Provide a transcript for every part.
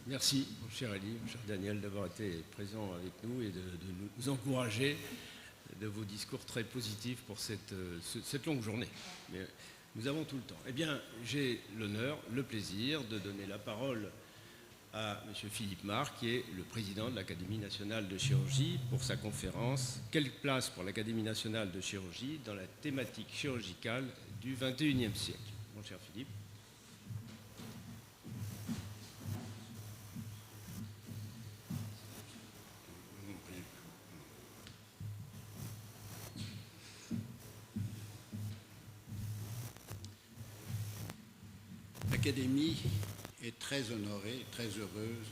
Merci, mon cher Ali, mon cher Daniel, d'avoir été présent avec nous et de nous encourager de vos discours très positifs pour cette longue journée. Mais nous avons tout le temps. Eh bien, j'ai l'honneur, le plaisir de donner la parole à M. Philippe Marc, qui est le président de l'Académie nationale de chirurgie, pour sa conférence « Quelle place pour l'Académie nationale de chirurgie dans la thématique chirurgicale du XXIe siècle ?» Mon cher Philippe. L'Académie est très honorée, très heureuse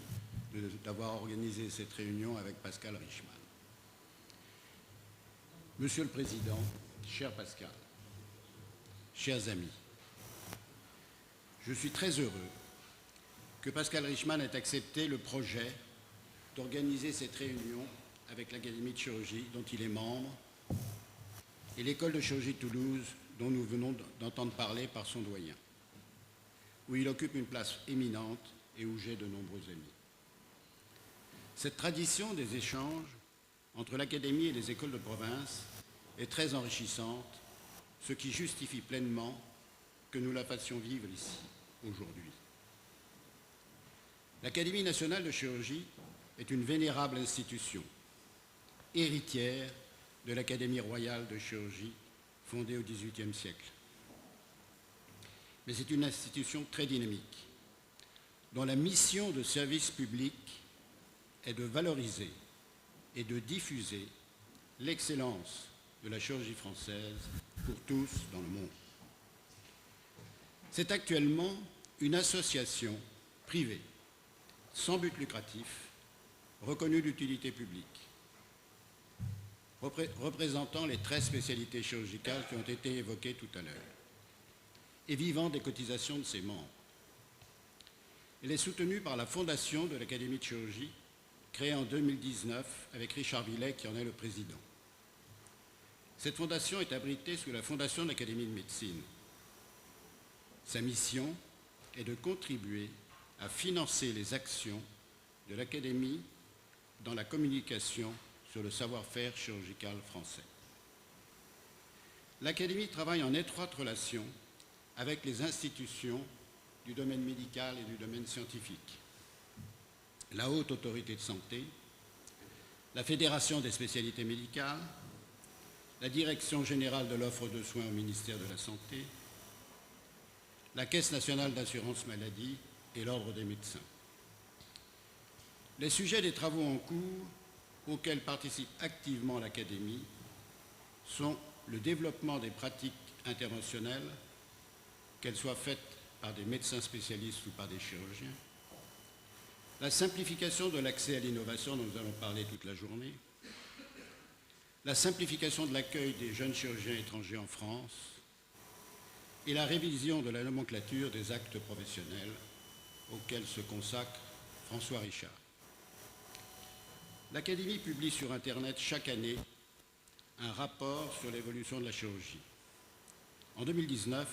d'avoir organisé cette réunion avec Pascal Richman. Monsieur le Président, cher Pascal, chers amis, je suis très heureux que Pascal Richman ait accepté le projet d'organiser cette réunion avec l'Académie de chirurgie dont il est membre et l'École de chirurgie de Toulouse dont nous venons d'entendre parler par son doyen, où il occupe une place éminente et où j'ai de nombreux amis. Cette tradition des échanges entre l'Académie et les écoles de province est très enrichissante, ce qui justifie pleinement que nous la fassions vivre ici, aujourd'hui. L'Académie nationale de chirurgie est une vénérable institution, héritière de l'Académie royale de chirurgie fondée au XVIIIe siècle. Mais c'est une institution très dynamique, dont la mission de service public est de valoriser et de diffuser l'excellence de la chirurgie française pour tous dans le monde. C'est actuellement une association privée, sans but lucratif, reconnue d'utilité publique, représentant les 13 spécialités chirurgicales qui ont été évoquées tout à l'heure, et vivant des cotisations de ses membres. Elle est soutenue par la fondation de l'Académie de chirurgie, créée en 2019 avec Richard Villet qui en est le président. Cette fondation est abritée sous la fondation de l'Académie de médecine. Sa mission est de contribuer à financer les actions de l'Académie dans la communication sur le savoir-faire chirurgical français. L'Académie travaille en étroite relation avec les institutions du domaine médical et du domaine scientifique, la Haute Autorité de Santé, la Fédération des spécialités médicales, la Direction générale de l'offre de soins au ministère de la Santé, la Caisse nationale d'assurance maladie et l'Ordre des médecins. Les sujets des travaux en cours auxquels participe activement l'Académie sont le développement des pratiques interventionnelles, qu'elles soient faites par des médecins spécialistes ou par des chirurgiens, la simplification de l'accès à l'innovation dont nous allons parler toute la journée, la simplification de l'accueil des jeunes chirurgiens étrangers en France et la révision de la nomenclature des actes professionnels auxquels se consacre François Richard. L'Académie publie sur Internet chaque année un rapport sur l'évolution de la chirurgie. En 2019,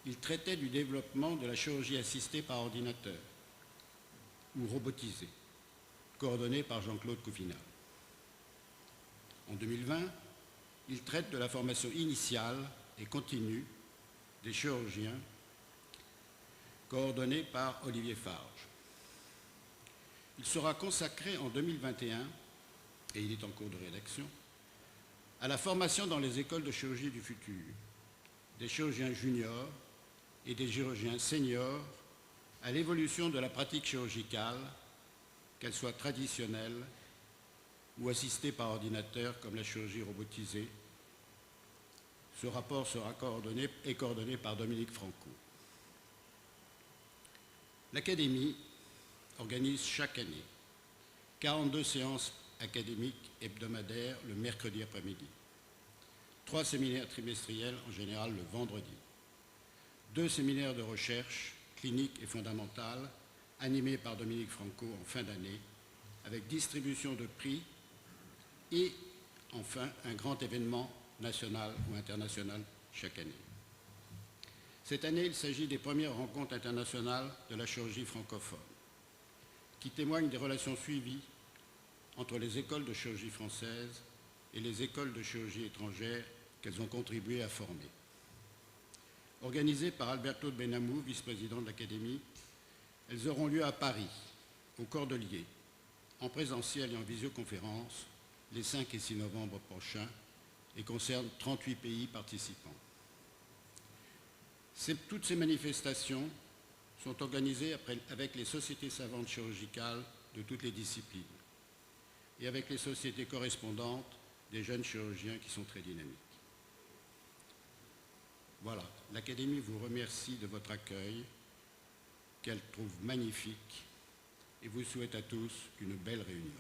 il traitait du développement de la chirurgie assistée par ordinateur ou robotisée, coordonnée par Jean-Claude Coufinal. En 2020, il traite de la formation initiale et continue des chirurgiens, coordonnée par Olivier Farge. Il sera consacré en 2021, et il est en cours de rédaction, à la formation dans les écoles de chirurgie du futur, des chirurgiens juniors et des chirurgiens seniors, à l'évolution de la pratique chirurgicale, qu'elle soit traditionnelle ou assistée par ordinateur comme la chirurgie robotisée. Ce rapport sera coordonné par Dominique Franco. L'Académie organise chaque année 42 séances académiques hebdomadaires le mercredi après-midi, 3 séminaires trimestriels en général le vendredi, 2 séminaires de recherche clinique et fondamentale animés par Dominique Franco en fin d'année, avec distribution de prix et enfin un grand événement national ou international chaque année. Cette année, il s'agit des premières rencontres internationales de la chirurgie francophone. qui témoignent des relations suivies entre les écoles de chirurgie françaises et les écoles de chirurgie étrangères qu'elles ont contribué à former. Organisées par Alberto de Benamou, vice-président de l'Académie, elles auront lieu à Paris, au Cordelier, en présentiel et en visioconférence, les 5 et 6 novembre prochains, et concernent 38 pays participants. Toutes ces manifestations sont organisées avec les sociétés savantes chirurgicales de toutes les disciplines et avec les sociétés correspondantes des jeunes chirurgiens qui sont très dynamiques. Voilà, l'Académie vous remercie de votre accueil, qu'elle trouve magnifique, et vous souhaite à tous une belle réunion.